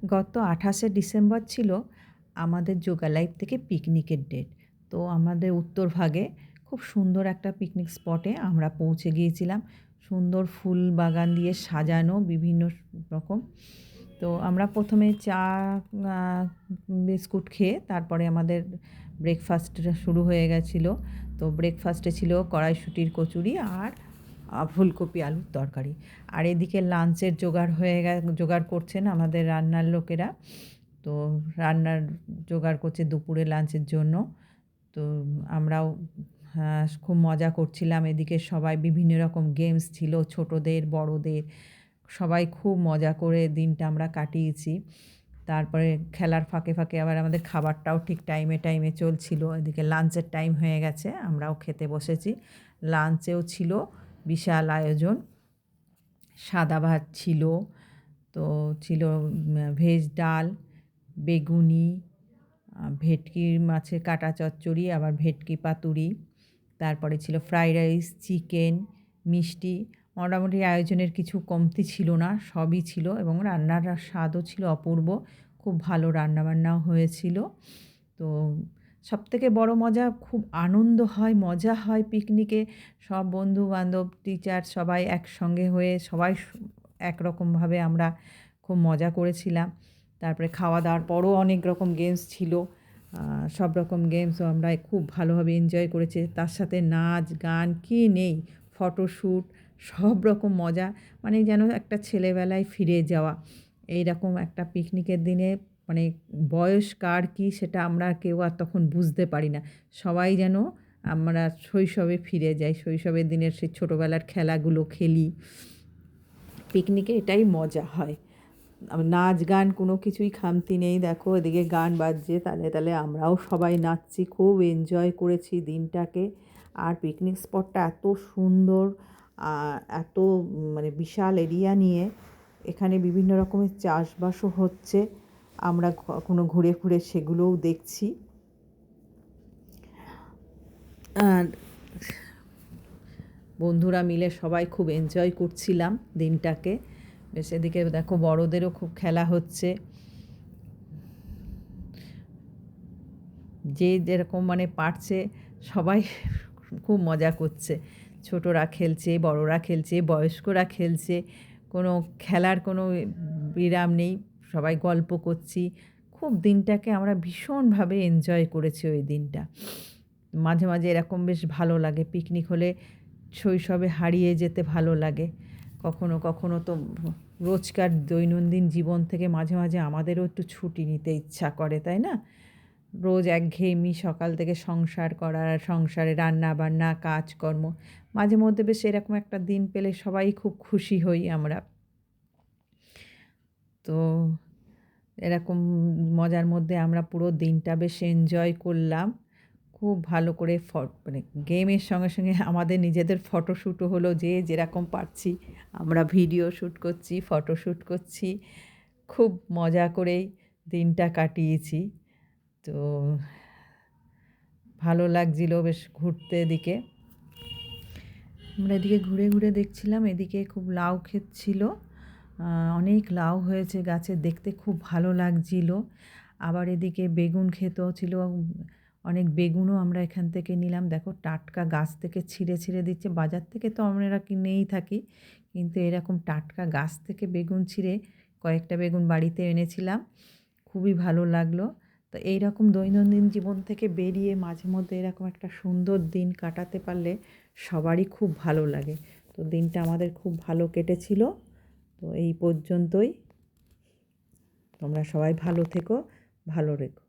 গত 28শে ডিসেম্বর ছিল আমাদের যোগা লাইফ থেকে পিকনিকের ডেট। তো আমাদের উত্তরভাগে খুব সুন্দর একটা পিকনিক স্পটে আমরা পৌঁছে গিয়েছিলাম। সুন্দর ফুল বাগান দিয়ে সাজানো বিভিন্ন রকম। তো আমরা প্রথমে চা আ বিস্কুট খেয়ে তারপরে আমাদের ব্রেকফাস্টটা শুরু হয়ে গেছিলো। তো ব্রেকফাস্টে ছিল কড়াইশুঁটির কচুরি আর ফুলকপি আলুর তরকারি। আর এদিকে লাঞ্চের জোগাড় করছেন আমাদের রান্নার লোকেরা। তো রান্নার জোগাড় করছে দুপুরে লাঞ্চের জন্য। তো আমরাও খুব মজা করছিলাম। এদিকে সবাই বিভিন্ন রকম গেমস ছিল, ছোটদের, বড়দের। সবাই খুব মজা করে দিনটা আমরা কাটিয়েছি। তারপরে খেলার ফাঁকে, ফাঁকে আবার আমাদের খাবারটাও ঠিক টাইমে চলছিল। এদিকে লাঞ্চের টাইম হয়ে গেছে, আমরাও খেতে বসেছি। লাঞ্চেও ছিল বিশাল আয়োজন। সাদা ভাত ছিল, তো ছিল ভেজ ডাল, বেগুনি, ভেটকি মাছের কাটা চচ্চড়ি, আবার ভেটকি পাতুরি। তারপরে ছিল ফ্রাইড রাইস, চিকেন, মিষ্টি। মোটামুটি আয়োজনের কিছু কমতি ছিল না, সবই ছিল এবং রান্নার স্বাদও ছিল অপূর্ব। খুব ভালো রান্নাবান্নাও হয়েছিল। তো সবথেকে বড় মজা, খুব আনন্দ হয়, মজা হয় পিকনিকে। সব বন্ধু-বান্ধব, টিচার সবাই একসঙ্গে হয়ে সবাই একরকমভাবে আমরা খুব মজা করেছিলাম। তারপরে খাওয়া-দাওয়ার পরও অনেক রকম গেমস ছিল। সব রকম গেমসও আমরা খুব ভালোভাবে এনজয় করেছি। তার সাথে নাচ, গান কী নেই, ফটোশ্যুট, সব রকম মজা। মানে যেন একটা ছেলেবেলায় ফিরে যাওয়া। এইরকম একটা পিকনিকের দিনে মানে বয়স কার কী সেটা আমরা কেউ আর তখন বুঝতে পারি না। সবাই যেন আমরা শৈশবে ফিরে যাই। শৈশবের দিনের সেই ছোটোবেলার খেলাগুলো খেলি। পিকনিকে এটাই মজা হয়। নাচ গান কোনো কিছুই খামতি নেই। দেখো এদিকে গান বাজছে, তালে তালে আমরাও সবাই নাচছি, খুব এনজয় করেছি দিনটাকে। আর পিকনিক স্পটটা এত সুন্দর, এত মানে বিশাল এরিয়া নিয়ে। এখানে বিভিন্ন রকমের চাষবাসও হচ্ছে, আমরা কখনো ঘুরে ঘুরে সেগুলোও দেখছি। আর বন্ধুরা মিলে সবাই খুব এনজয় করছিলাম দিনটাকে। বেশ এদিকে দেখো বড়দেরও খুব খেলা হচ্ছে। যে যেরকম মানে পারছে সবাই খুব মজা করছে। ছোটরা খেলছে, বড়রা খেলছে, বয়স্করা খেলছে। কোনো খেলার কোনো বিরাম নেই। সবাই গল্প করছি। খুব দিনটাকে আমরা ভীষণভাবে এনজয় করেছি ওই দিনটা। মাঝে, মাঝে এরকম বেশ ভালো লাগে। পিকনিক হলে শৈশবে হারিয়ে যেতে ভালো লাগে। কখনো, কখনো তো রোজকার দৈনন্দিন জীবন থেকে মাঝে, মাঝে আমাদেরও একটু ছুটি নিতে ইচ্ছা করে, তাই না? রোজ একঘেয়েমি সকাল থেকে সংসার করা, সংসারে রান্না-বান্না, কাজকর্ম। মাঝে মধ্যে বেশ এরকম একটা দিন পেলে সবাই খুব খুশি হই আমরা। তো এরকম মজার মধ্যে আমরা পুরো দিনটা বেশ এনজয় করলাম। খুব ভালো করে মানে গেমের সঙ্গে, সঙ্গে আমাদের নিজেদের ফটোশ্যুটও হলো। যে যেরকম পারছি আমরা ভিডিও শ্যুট করছি, ফটোশ্যুট করছি। খুব মজা করেই দিনটা কাটিয়েছি। তো ভালো লাগছিল বেশ ঘুরতে এদিকে। আমরা এদিকে ঘুরে, ঘুরে দেখছিলাম, এদিকে খুব লাউ ক্ষেত ছিল। অনেক লাউ হয়েছে গাছে, দেখতে খুব ভালো লাগছিল। আবার এদিকে বেগুন ক্ষেতও ছিল। অনেক বেগুনও আমরা এখান থেকে নিলাম। দেখো টাটকা গাছ থেকে ছিঁড়ে, ছিঁড়ে দিচ্ছে। বাজার থেকে তো আমরা কিনেই থাকি। কিন্তু এরকম টাটকা গাছ থেকে বেগুন ছিঁড়ে কয়েকটা বেগুন বাড়িতে এনেছিলাম। খুবই ভালো লাগলো। তো এইরকম দৈনন্দিন জীবন থেকে বেরিয়ে মাঝে মধ্যে এরকম একটা সুন্দর দিন কাটাতে পারলে সবারই খুব ভালো লাগে। তো দিনটা আমাদের খুব ভালো কেটেছিল। তো এই পর্যন্তই। তোমরা সবাই ভালো থেকো, ভালো রেখো।